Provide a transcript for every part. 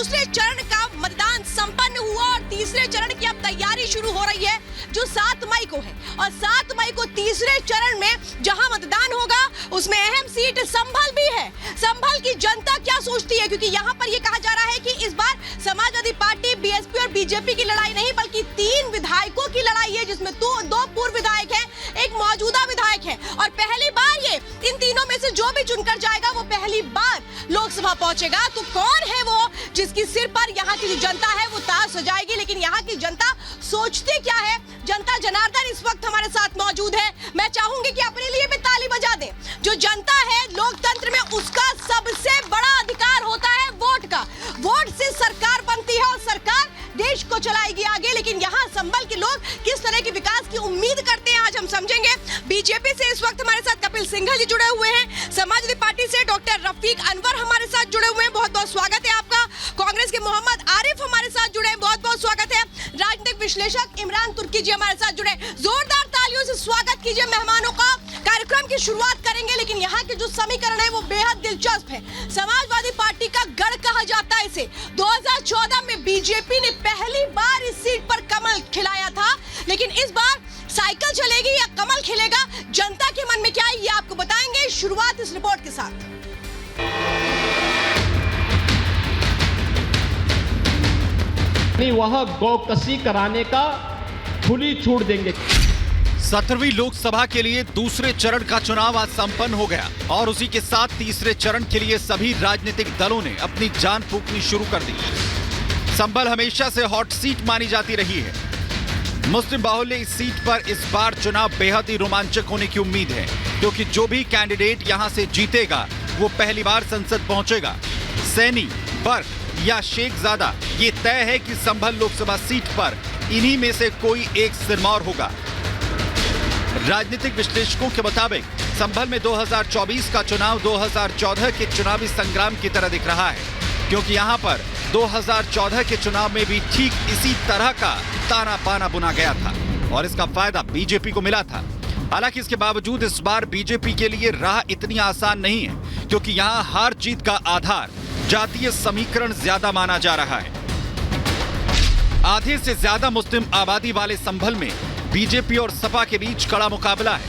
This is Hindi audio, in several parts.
दूसरे चरण का मतदान संपन्न हुआ और तीसरे चरण की अब तैयारी शुरू हो रही है जो 7 मई को है। और 7 मई को तीसरे चरण में जहां मतदान होगा उसमें अहम सीट संभल भी है। संभल की जनता क्या सोचती है, क्योंकि यहाँ पर यह कहा जा रहा है कि इस बार समाजवादी पार्टी, बीएसपी और बीजेपी की लड़ाई नहीं बल्कि 3 विधायकों की लड़ाई है, जिसमें 2 पूर्व विधायक हैं, एक मौजूदा विधायक है। और पहली बार ये इन तीनों में से जो भी चुनकर जाएगा वो पहली बार लोकसभा पहुंचेगा। तो कौन है वो जिसकी सिर पर यहाँ की जो जनता है वो ताज सजाएगी। लेकिन यहाँ की जनता सोचती क्या है, जनता जनार्दन इस वक्त हमारे साथ मौजूद है। मैं चाहूंगी कि अपने लिए भी ताली बजा दें। जो जनता है लोकतंत्र में उसका सबसे बड़ा अधिकार होता है वोट का। वोट से सरकार बनती है और सरकार देश को चलाएगी आगे। लेकिन यहाँ संभल के लोग किस तरह के विकास की उम्मीद करते हैं आज हम समझेंगे। बीजेपी से इस वक्त हमारे साथ कपिल सिंघल जी जुड़े हुए हैं। समाजवादी पार्टी से डॉक्टर रफीक अनवर हमारे साथ जुड़े हुए हैं, बहुत बहुत स्वागत है आपका। कांग्रेस के मोहम्मद आरिफ हमारे साथ जुड़े हैं, बहुत बहुत स्वागत है। राजनीतिक विश्लेषक इमरान तुर्की जी हमारे साथ जुड़े, जोरदार तालियों से स्वागत कीजिए मेहमानों का। कार्यक्रम की शुरुआत करेंगे लेकिन यहाँ के जो समीकरण है वो बेहद दिलचस्प है। समाजवादी पार्टी का गढ़ कहा जाता है इसे। 2014 में बीजेपी ने पहली बार इस सीट पर कमल खिलाया था, लेकिन इस बार साइकिल चलेगी या कमल खिलेगा, जनता के मन में क्या है ये आपको बताएंगे। शुरुआत इस रिपोर्ट के साथ। वह गौकशी कराने का खुली छूट देंगे। 17वीं लोकसभा के लिए दूसरे चरण का चुनाव आज संपन्न हो गया और उसी के साथ तीसरे चरण के लिए सभी राजनीतिक दलों ने अपनी जान फूंकनी शुरू कर दी। संभल हमेशा से हॉट सीट मानी जाती रही है। मुस्लिम बाहुल्य इस सीट पर इस बार चुनाव बेहद ही रोमांचक होने की उम्मीद है, क्योंकि जो भी कैंडिडेट यहां से जीतेगा वो पहली बार संसद पहुंचेगा। सैनी, बर्क या शेखजादा, ये तय है कि संभल लोकसभा सीट पर इन्हीं में से कोई एक सिरमौर होगा। राजनीतिक विश्लेषकों के मुताबिक संभल में 2024 का चुनाव 2014 के चुनावी संग्राम की तरह दिख रहा है, क्योंकि यहां पर 2014 के चुनाव में भी ठीक इसी तरह का ताना बाना बुना गया था और इसका फायदा बीजेपी को मिला था। हालांकि इसके बावजूद इस बार बीजेपी के लिए राह इतनी आसान नहीं है, क्योंकि यहां हार जीत का आधार जातीय समीकरण ज्यादा माना जा रहा है। आधे से ज्यादा मुस्लिम आबादी वाले संभल में बीजेपी और सपा के बीच कड़ा मुकाबला है।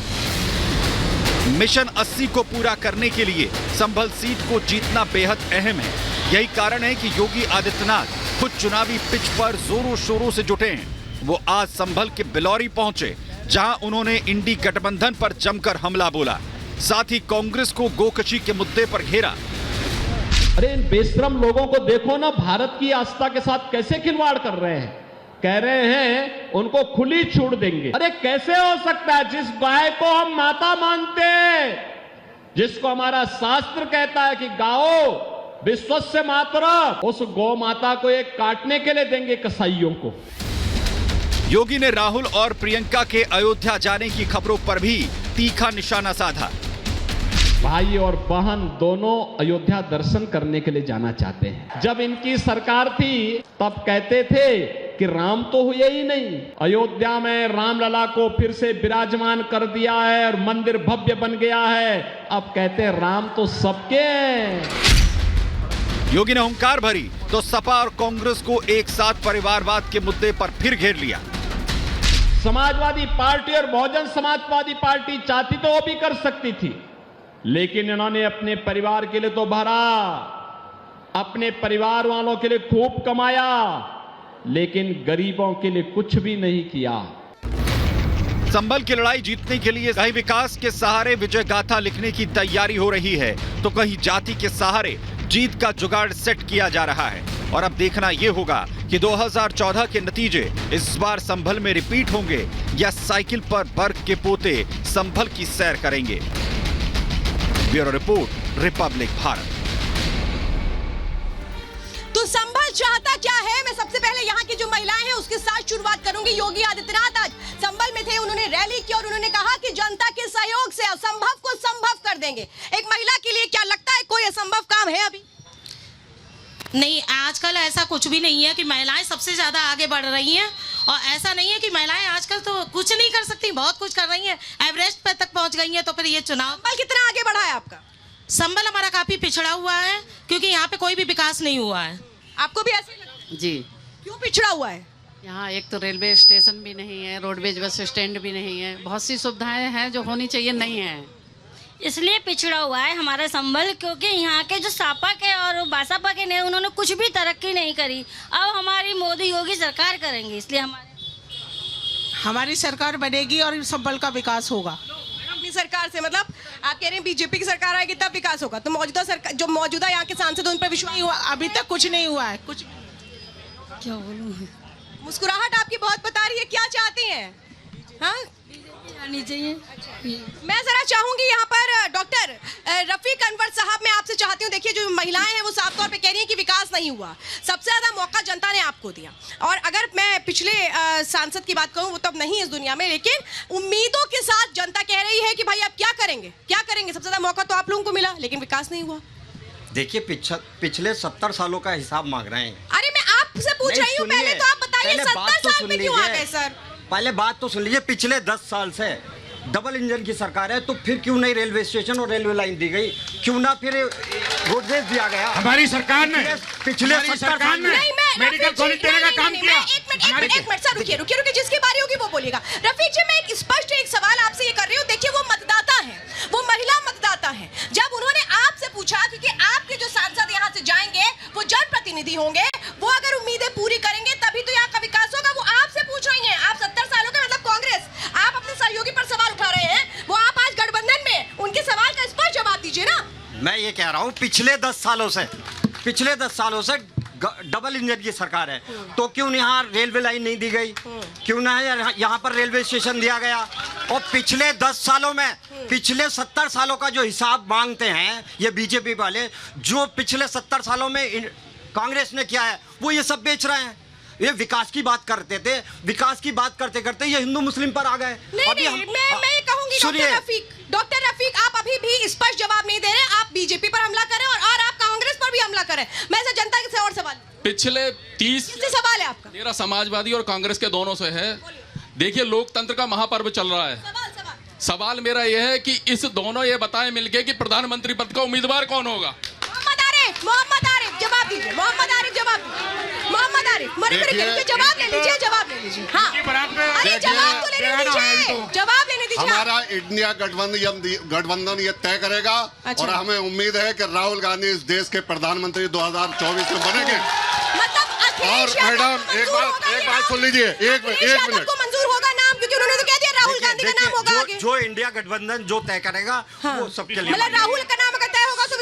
मिशन 80 को पूरा करने के लिए संभल सीट को जीतना बेहद अहम है। यही कारण है कि योगी आदित्यनाथ खुद चुनावी पिच पर जोरों शोरों से जुटे हैं। वो आज संभल के बिलौरी पहुंचे, जहां उन्होंने इंडी गठबंधन पर जमकर हमला बोला, साथ ही कांग्रेस को गोकशी के मुद्दे पर घेरा। अरे इन बेशरम लोगों को देखो ना, भारत की आस्था के साथ कैसे खिलवाड़ कर रहे हैं। कह रहे हैं उनको खुली छूट देंगे। अरे कैसे हो सकता है, जिस गाय को हम माता मानते हैं, जिसको हमारा शास्त्र कहता है कि गाओ विश्वस्य मातरम, उस गौ माता को एक काटने के लिए देंगे कसाईयों को। योगी ने राहुल और प्रियंका के अयोध्या जाने की खबरों पर भी तीखा निशाना साधा। भाई और बहन दोनों अयोध्या दर्शन करने के लिए जाना चाहते हैं। जब इनकी सरकार थी तब कहते थे कि राम तो हुए ही नहीं, अयोध्या में रामलला को फिर से विराजमान कर दिया है और मंदिर भव्य बन गया है। अब कहते हैं राम तो सबके हैं। योगी ने हुंकार भरी तो सपा और कांग्रेस को एक साथ परिवारवाद के मुद्दे पर फिर घेर लिया। समाजवादी पार्टी और बहुजन समाजवादी पार्टी चाहती तो वो भी कर सकती थी, लेकिन इन्होंने अपने परिवार के लिए तो भरा, अपने परिवार वालों के लिए खूब कमाया, लेकिन गरीबों के लिए कुछ भी नहीं किया। संभल की लड़ाई जीतने के लिए कहीं विकास के सहारे विजय गाथा लिखने की तैयारी हो रही है, तो कहीं जाति के सहारे जीत का जुगाड़ सेट किया जा रहा है। और अब देखना यह होगा कि 2014 के नतीजे इस बार संभल में रिपीट होंगे या साइकिल पर बर्क के पोते संभल की सैर करेंगे। Bureau report, Republic Bharat. तो संभल चाहता क्या है, मैं सबसे पहले यहाँ की जो महिलाएं हैं उसके साथ शुरुआत करूंगी। योगी आदित्यनाथ आज संभल में थे, उन्होंने रैली की और उन्होंने कहा कि जनता के सहयोग से असंभव को संभव कर देंगे। एक महिला के लिए क्या लगता है, कोई असंभव काम है अभी? नहीं, आजकल ऐसा कुछ भी नहीं है कि महिलाएं सबसे ज्यादा आगे बढ़ रही हैं, और ऐसा नहीं है कि महिलाएं आजकल तो कुछ नहीं कर सकती, बहुत कुछ कर रही हैं, एवरेस्ट पे तक पहुंच गई हैं। तो फिर ये चुनाव संभल कितना आगे बढ़ा है आपका? संभल हमारा काफी पिछड़ा हुआ है, क्योंकि यहाँ पे कोई भी विकास नहीं हुआ है। आपको भी ऐसे लगता है? जी। क्यों पिछड़ा हुआ है? यहाँ एक तो रेलवे स्टेशन भी नहीं है, रोडवेज बस स्टैंड भी नहीं है, बहुत सी सुविधाएं हैं जो होनी चाहिए नहीं है। इसलिए पिछड़ा हुआ है हमारा संभल, क्योंकि यहाँ के जो सापा के और बासापा के ने उन्होंने कुछ भी तरक्की नहीं करी। अब हमारी मोदी योगी सरकार करेंगे, इसलिए हमारी सरकार बनेगी और संभल का विकास होगा। अपनी सरकार से मतलब आप कह रहे हैं बीजेपी की सरकार आएगी तब विकास होगा, तो मौजूदा सरकार जो मौजूदा यहाँ के सांसद उन पर विश्वास नहीं हुआ, अभी तक कुछ नहीं हुआ है। कुछ क्या बोलूँ, मुस्कुराहट आपकी बहुत बता रही है, क्या चाहती हैं? हाँ, आनी चाहिए। मैं जरा चाहूंगी यहाँ पर डॉक्टर रफीक अनवर साहब, मैं आपसे चाहती हूँ, देखिए जो महिलाएं हैं वो साफ तौर पे कह रही हैं कि विकास नहीं हुआ, सबसे ज्यादा मौका जनता ने आपको दिया, और अगर मैं पिछले सांसद की बात करूँ वो तब नहीं इस दुनिया में, लेकिन उम्मीदों के साथ जनता कह रही है कि भाई आप क्या करेंगे, क्या करेंगे, सबसे ज्यादा मौका तो आप लोगों को मिला लेकिन विकास नहीं हुआ। देखिए पिछले 70 सालों का हिसाब मांग रहे हैं। अरे मैं आपसे पूछ रही हूँ, पहले तो आप बताइए 70 साल में क्यों आ गए सर? पहले बात तो सुन लीजिए, पिछले 10 साल से डबल इंजन की सरकार है, तो फिर क्यों नहीं रेलवे स्टेशन और रेलवे लाइन दी गई, क्यों ना फिर रोडवेज दिया गया? हमारी सरकार ने पिछले 70 साल में मेडिकल कॉलेज देने का काम किया। एक मिनट सर, रुकिए, जिसकी बारी होगी वो बोलिएगा। रफीक जी, मैं एक स्पष्ट एक सवाल आपसे ये कर रही हूँ, देखिए वो मतदाता है, वो महिला मतदाता है, जब उन्होंने आपसे पूछा, क्योंकि आपके जो सांसद यहाँ से जाएंगे वो जनप्रतिनिधि होंगे, वो अगर उम्मीदें पूरी करेंगे तभी तो यहाँ का विकास होगा, वो आपसे पूछ रही हैं। आप 70 सालों के मतलब कांग्रेस, आप अपने सहयोगी पर सवाल उठा रहे हैं, वो आप आज गठबंधन में, उनके सवाल का स्पष्ट जवाब दीजिए ना। मैं ये कह रहा हूँ पिछले 10 सालों से डबल इंजन की सरकार है, तो क्यों यहाँ रेलवे लाइन नहीं दी गई, क्यों ना यहाँ पर रेलवे स्टेशन दिया गया? और पिछले 10 सालों में, पिछले 70 सालों का जो हिसाब मांगते हैं ये बीजेपी वाले, जो पिछले 70 सालों में कांग्रेस ने किया है वो ये सब बेच रहे हैं। ये विकास की बात करते थे, विकास की बात करते करते ये हिंदू मुस्लिम पर आ गए। नहीं, मैं कहूंगी डॉक्टर रफीक, आप अभी भी स्पष्ट जवाब नहीं दे रहे, आप बीजेपी पर हमला करें और आप कांग्रेस पर भी हमला करें। मैं से जनता से और सवाल, पिछले 30 सवाल है आपका? मेरा समाजवादी और कांग्रेस के दोनों से है। देखिए लोकतंत्र का महापर्व चल रहा है, सवाल मेरा यह है कि इस दोनों ये बताएं मिलके कि प्रधानमंत्री पद का उम्मीदवार कौन होगा? मोहम्मद आरिफ जवाब दीजिए, मोहम्मद आरिफ जवाब ले लीजिए। हाँ, अरे जवाब तो लेने दीजिए, जवाब लेने दीजिए। हमारा इंडिया गठबंधन ये तय करेगा। अच्छा। और हमें उम्मीद है कि राहुल गांधी इस देश के प्रधानमंत्री 2024 में बनेंगे। और मैडम एक बात सुन लीजिए, एक मिनट को मंजूर होगा नाम, क्योंकि उन्होंने तो कह दिया राहुल गांधी का नाम होगा आगे। जो इंडिया गठबंधन जो तय करेगा वो सबके लिए, मतलब राहुल का नाम अगर तय होगा तो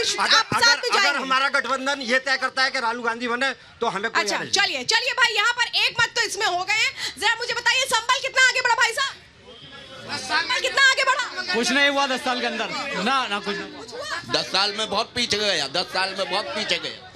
अगर हमारा गठबंधन ये तय करता है कि राहुल गांधी बने तो हमें कोई अच्छा, चलिए भाई, यहाँ पर एक मत तो इसमें हो गए हैं। जरा मुझे बताइए संभल कितना आगे बढ़ा भाई साहब, संभल कितना आगे बढ़ा? कुछ नहीं हुआ 10 साल के अंदर, ना कुछ नहीं। 10 साल में बहुत पीछे गया, 10 साल में बहुत पीछे गया।